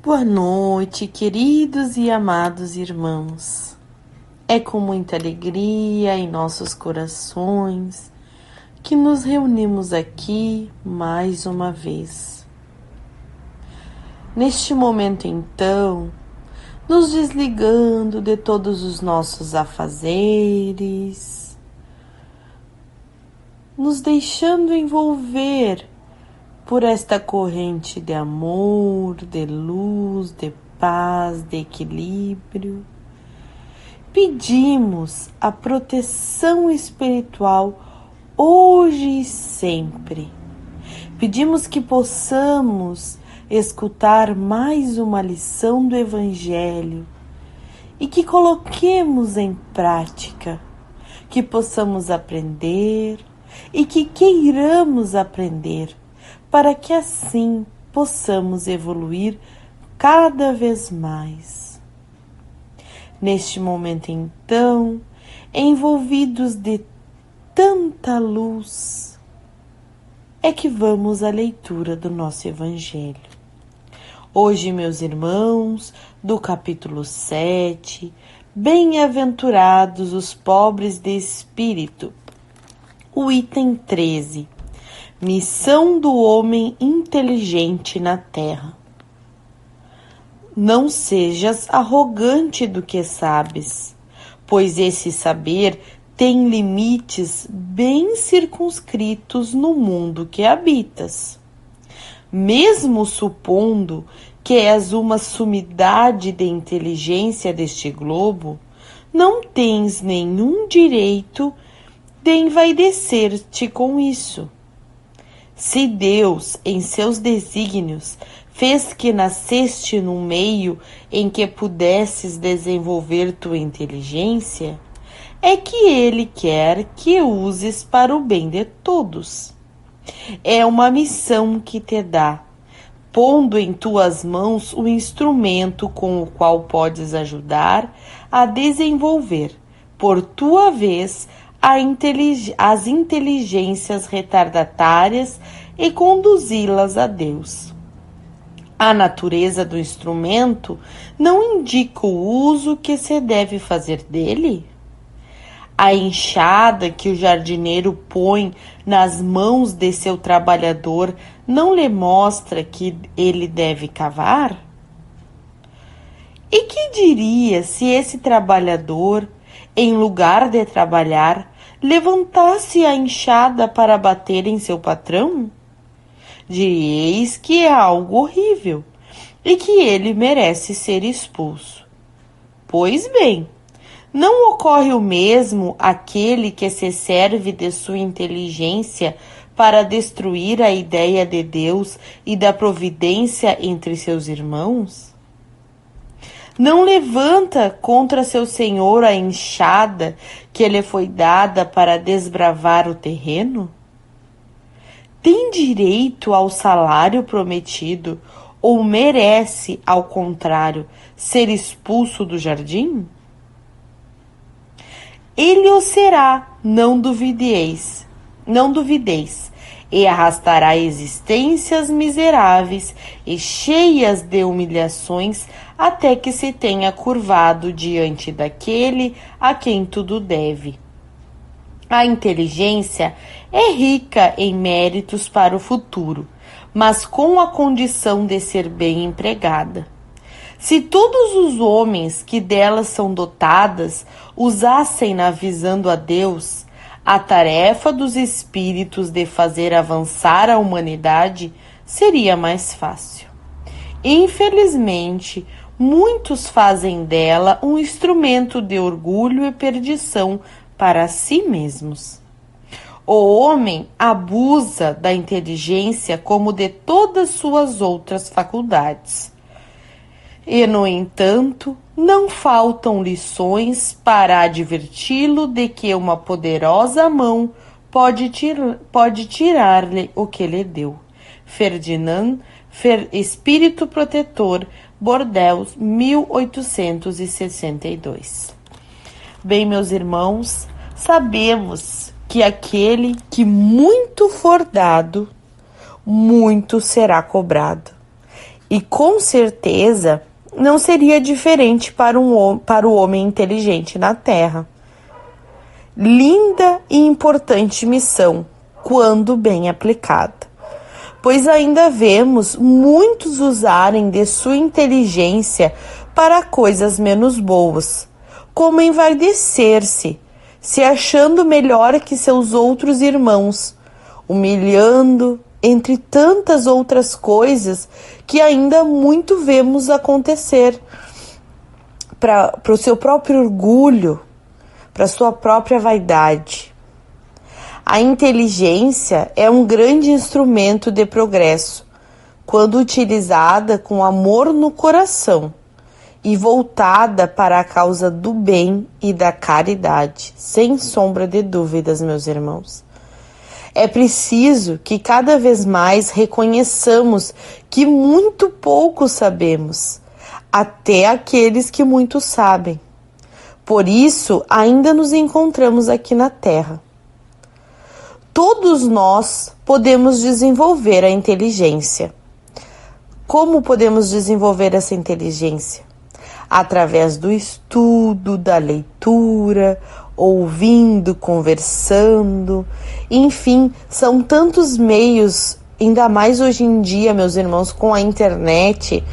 Boa noite, queridos e amados irmãos. É com muita alegria em nossos corações que nos reunimos aqui mais uma vez. Neste momento, então, nos desligando de todos os nossos afazeres, nos deixando envolver por esta corrente de amor, de luz, de paz, de equilíbrio, pedimos a proteção espiritual hoje e sempre. Pedimos que possamos escutar mais uma lição do Evangelho e que coloquemos em prática, que possamos aprender e que queiramos aprender, para que assim possamos evoluir cada vez mais. Neste momento, então, envolvidos de tanta luz, é que vamos à leitura do nosso Evangelho. Hoje, meus irmãos, do capítulo 7, Bem-aventurados os pobres de espírito, o item 13. Missão do homem inteligente na terra. Não sejas arrogante do que sabes, pois esse saber tem limites bem circunscritos no mundo que habitas. Mesmo supondo que és uma sumidade de inteligência deste globo, não tens nenhum direito de envaidecer-te com isso. Se Deus, em seus desígnios, fez que nasceste num meio em que pudesses desenvolver tua inteligência, é que Ele quer que uses para o bem de todos. É uma missão que te dá, pondo em tuas mãos o instrumento com o qual podes ajudar a desenvolver, por tua vez, as inteligências retardatárias e conduzi-las a Deus. A natureza do instrumento não indica o uso que se deve fazer dele? A enxada que o jardineiro põe nas mãos de seu trabalhador não lhe mostra que ele deve cavar? E que diria se esse trabalhador, em lugar de trabalhar, levantasse a enxada para bater em seu patrão? Diríeis que é algo horrível e que ele merece ser expulso. Pois bem, não ocorre o mesmo àquele que se serve de sua inteligência para destruir a ideia de Deus e da providência entre seus irmãos? Não levanta contra seu senhor a enxada que lhe foi dada para desbravar o terreno? Tem direito ao salário prometido ou merece, ao contrário, ser expulso do jardim? Ele o será, não duvideis, e arrastará existências miseráveis e cheias de humilhações até que se tenha curvado diante daquele a quem tudo deve. A inteligência é rica em méritos para o futuro, mas com a condição de ser bem empregada. Se todos os homens que delas são dotadas usassem-na visando a Deus, a tarefa dos espíritos de fazer avançar a humanidade seria mais fácil. Infelizmente, muitos fazem dela um instrumento de orgulho e perdição para si mesmos. O homem abusa da inteligência como de todas suas outras faculdades. E, no entanto, não faltam lições para adverti-lo de que uma poderosa mão pode tirar-lhe o que lhe deu. Ferdinand, Espírito Protetor, Bordeaux, 1862. Bem, meus irmãos, sabemos que aquele que muito for dado, muito será cobrado. E com certeza não seria diferente para o homem inteligente na Terra. Linda e importante missão, quando bem aplicada, pois ainda vemos muitos usarem de sua inteligência para coisas menos boas, como envardecer-se, se achando melhor que seus outros irmãos, humilhando, entre tantas outras coisas que ainda muito vemos acontecer, para o seu próprio orgulho, para sua própria vaidade. A inteligência é um grande instrumento de progresso, quando utilizada com amor no coração e voltada para a causa do bem e da caridade, sem sombra de dúvidas, meus irmãos. É preciso que cada vez mais reconheçamos que muito pouco sabemos, até aqueles que muito sabem. Por isso, ainda nos encontramos aqui na Terra. Todos nós podemos desenvolver a inteligência. Como podemos desenvolver essa inteligência? Através do estudo, da leitura, ouvindo, conversando, enfim, são tantos meios, ainda mais hoje em dia, meus irmãos, com a internet.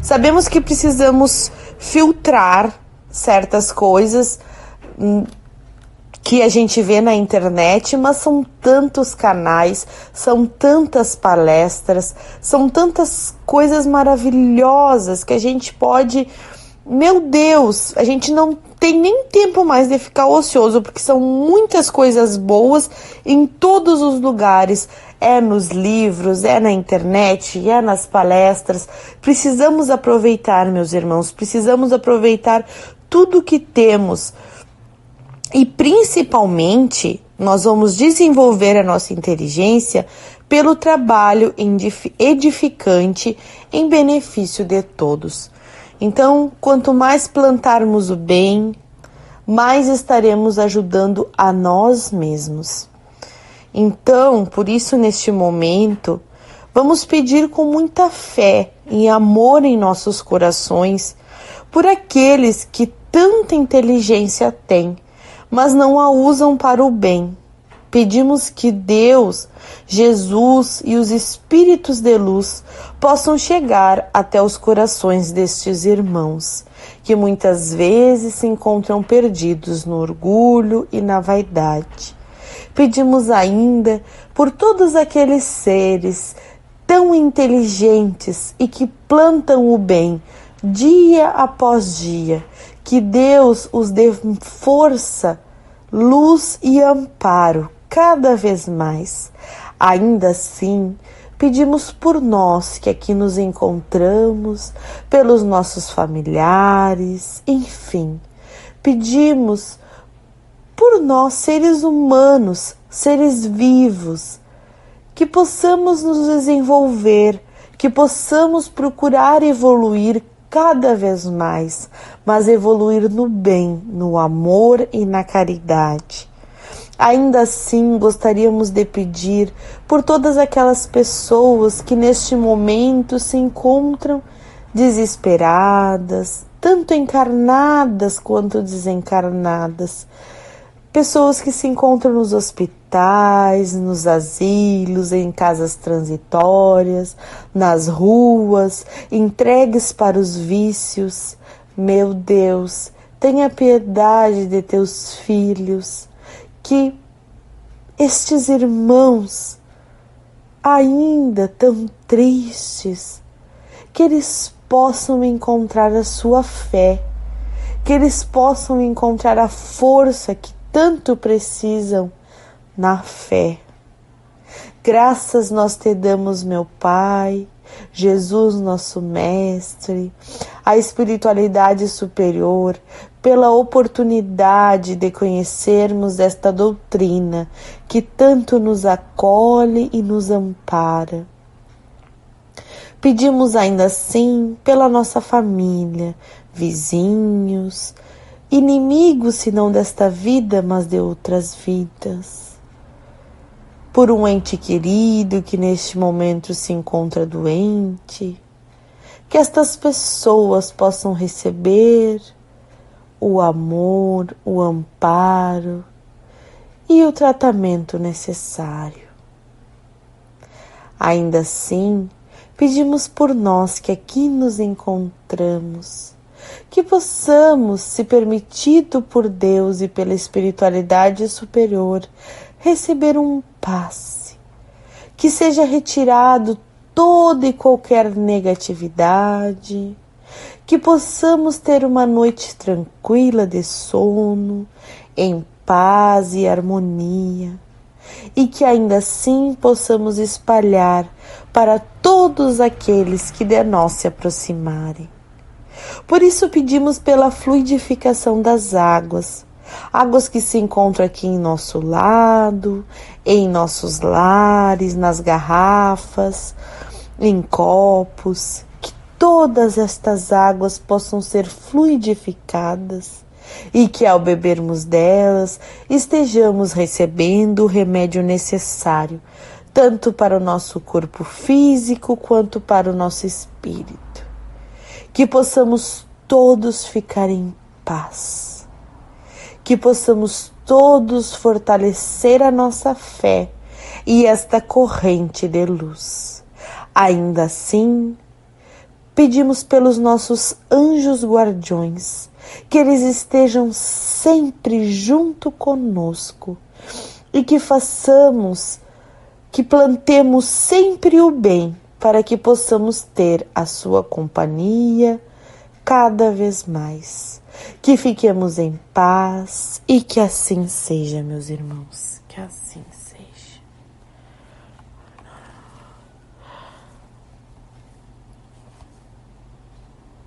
Sabemos que precisamos filtrar certas coisas que a gente vê na internet, mas são tantos canais, são tantas palestras, são tantas coisas maravilhosas que a gente pode... Meu Deus, a gente não tem nem tempo mais de ficar ocioso, porque são muitas coisas boas em todos os lugares. É nos livros, é na internet, é nas palestras. Precisamos aproveitar, meus irmãos, precisamos aproveitar tudo que temos. E principalmente, nós vamos desenvolver a nossa inteligência pelo trabalho edificante em benefício de todos. Então, quanto mais plantarmos o bem, mais estaremos ajudando a nós mesmos. Então, por isso, neste momento, vamos pedir com muita fé e amor em nossos corações por aqueles que tanta inteligência têm, mas não a usam para o bem. Pedimos que Deus, Jesus e os Espíritos de luz possam chegar até os corações destes irmãos, que muitas vezes se encontram perdidos no orgulho e na vaidade. Pedimos ainda por todos aqueles seres tão inteligentes e que plantam o bem dia após dia, que Deus os dê força, luz e amparo cada vez mais. Ainda assim, pedimos por nós que aqui nos encontramos, pelos nossos familiares, enfim. Pedimos por nós, seres humanos, seres vivos, que possamos nos desenvolver, que possamos procurar evoluir cada vez mais, mas evoluir no bem, no amor e na caridade. Ainda assim, gostaríamos de pedir por todas aquelas pessoas que neste momento se encontram desesperadas, tanto encarnadas quanto desencarnadas. Pessoas que se encontram nos hospitais, nos asilos, em casas transitórias, nas ruas, entregues para os vícios. Meu Deus, tenha piedade de teus filhos, que estes irmãos, ainda tão tristes, que eles possam encontrar a sua fé, que eles possam encontrar a força que tanto precisam na fé. Graças nós te damos, meu Pai, Jesus, nosso Mestre, a espiritualidade superior, pela oportunidade de conhecermos esta doutrina que tanto nos acolhe e nos ampara. Pedimos ainda assim pela nossa família, vizinhos, inimigos se não desta vida, mas de outras vidas. Por um ente querido que neste momento se encontra doente. que estas pessoas possam receber o amor, o amparo e o tratamento necessário. Ainda assim, pedimos por nós que aqui nos encontramos, que possamos, se permitido por Deus e pela espiritualidade superior, receber um passe, que seja retirado toda e qualquer negatividade, que possamos ter uma noite tranquila de sono, em paz e harmonia, e que ainda assim possamos espalhar para todos aqueles que de nós se aproximarem. Por isso pedimos pela fluidificação das águas, águas que se encontram aqui em nosso lado, em nossos lares, nas garrafas, em copos, que todas estas águas possam ser fluidificadas e que ao bebermos delas estejamos recebendo o remédio necessário, tanto para o nosso corpo físico quanto para o nosso espírito. Que possamos todos ficar em paz, que possamos todos fortalecer a nossa fé e esta corrente de luz. Ainda assim, pedimos pelos nossos anjos guardiões, que eles estejam sempre junto conosco e que plantemos sempre o bem, para que possamos ter a sua companhia cada vez mais. Que fiquemos em paz e que assim seja, meus irmãos, que assim seja.